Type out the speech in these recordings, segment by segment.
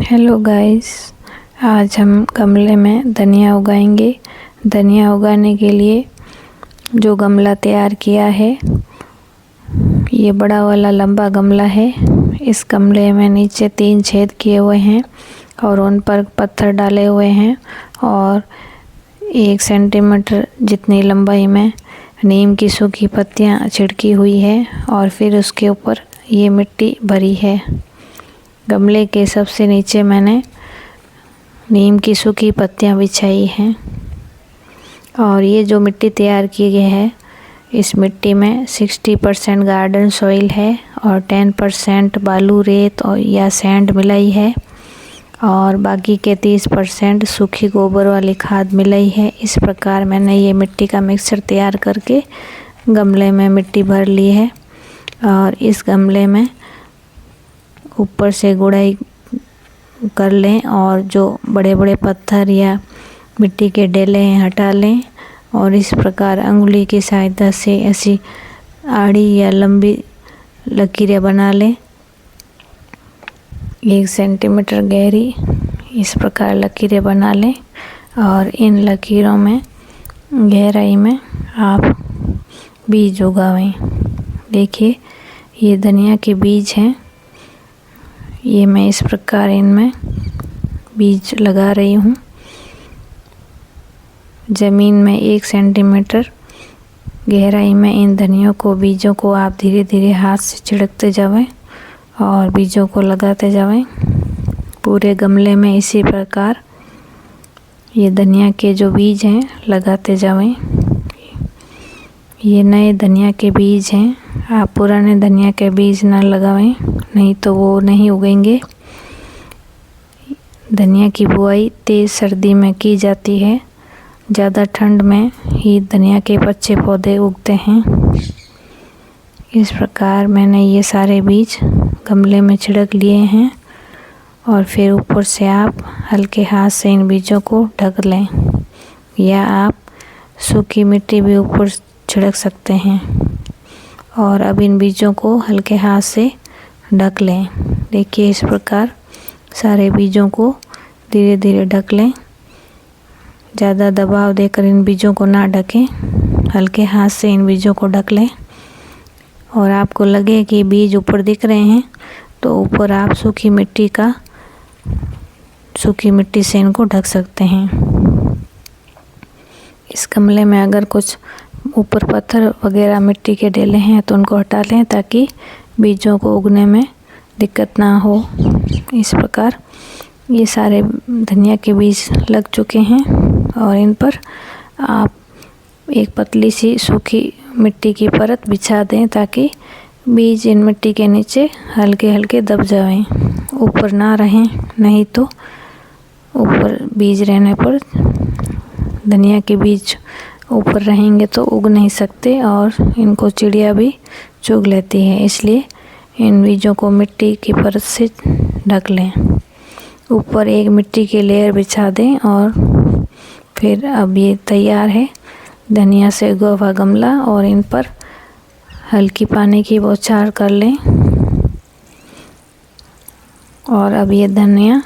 Hello guys, आज हम गमले में धनिया उगाएंगे। धनिया उगाने के लिए जो गमला तैयार किया है, ये बड़ा वाला लंबा गमला है। इस गमले में नीचे 3 छेद किए हुए हैं और उन पर पत्थर डाले हुए हैं और 1 सेंटीमीटर जितनी लंबाई में नीम की सूखी पत्तियां छिड़की हुई है और फिर उसके ऊपर ये मिट्टी भरी है। गमले के सबसे नीचे मैंने नीम की सूखी पत्तियां बिछाई हैं और ये जो मिट्टी तैयार की गई है, इस मिट्टी में 60% गार्डन सॉइल है और 10% बालू रेत और या सैंड मिलाई है और बाकी के 30% सूखी गोबर वाली खाद मिलाई है। इस प्रकार मैंने ये मिट्टी का मिक्सचर तैयार करके गमले में मिट्टी भर ली है और इस गमले में ऊपर से गुड़ाई कर लें और जो बड़े बड़े पत्थर या मिट्टी के डेले हैं हटा लें और इस प्रकार अंगुली की सहायता से ऐसी आड़ी या लंबी लकीरें बना लें। 1 सेंटीमीटर गहरी इस प्रकार लकीरें बना लें और इन लकीरों में गहराई में आप बीज उगाएं। देखिए, ये धनिया के बीज हैं। ये मैं इस प्रकार इनमें बीज लगा रही हूँ। ज़मीन में 1 सेंटीमीटर गहराई में इन धनियों को बीजों को आप धीरे धीरे हाथ से छिड़कते जाएं और बीजों को लगाते जाएं। पूरे गमले में इसी प्रकार ये धनिया के जो बीज हैं लगाते जाएं। ये नए धनिया के बीज हैं, आप पुराने धनिया के बीज ना लगाएं, नहीं तो वो नहीं उगेंगे। धनिया की बुआई तेज़ सर्दी में की जाती है, ज़्यादा ठंड में ही धनिया के अच्छे पौधे उगते हैं। इस प्रकार मैंने ये सारे बीज गमले में छिड़क लिए हैं और फिर ऊपर से आप हल्के हाथ से इन बीजों को ढक लें या आप सूखी मिट्टी भी ऊपर छिड़क सकते हैं और अब इन बीजों को हल्के हाथ से ढक लें। देखिए, इस प्रकार सारे बीजों को धीरे धीरे ढक लें। ज़्यादा दबाव देकर इन बीजों को ना ढकें, हल्के हाथ से इन बीजों को ढक लें और आपको लगे कि बीज ऊपर दिख रहे हैं तो ऊपर आप सूखी मिट्टी से इनको ढक सकते हैं। इस गमले में अगर कुछ ऊपर पत्थर वगैरह मिट्टी के डेले हैं तो उनको हटा लें ताकि बीजों को उगने में दिक्कत ना हो। इस प्रकार ये सारे धनिया के बीज लग चुके हैं और इन पर आप एक पतली सी सूखी मिट्टी की परत बिछा दें ताकि बीज इन मिट्टी के नीचे हल्के हल्के दब जाएं, ऊपर ना रहें। नहीं तो ऊपर बीज रहने पर धनिया के बीज ऊपर रहेंगे तो उग नहीं सकते और इनको चिड़िया भी चुग लेती है। इसलिए इन बीजों को मिट्टी की परत से ढक लें। ऊपर एक मिट्टी की लेयर बिछा दें और फिर अब ये तैयार है धनिया से उगा हुआ गमला और इन पर हल्की पानी की बौछार कर लें और अब ये धनिया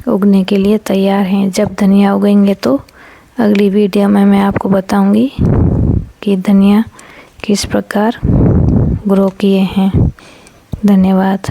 उगने के लिए तैयार हैं। जब धनिया उगेंगे तो अगली वीडियो में मैं आपको बताऊंगी कि धनिया किस प्रकार ग्रो किए हैं। धन्यवाद।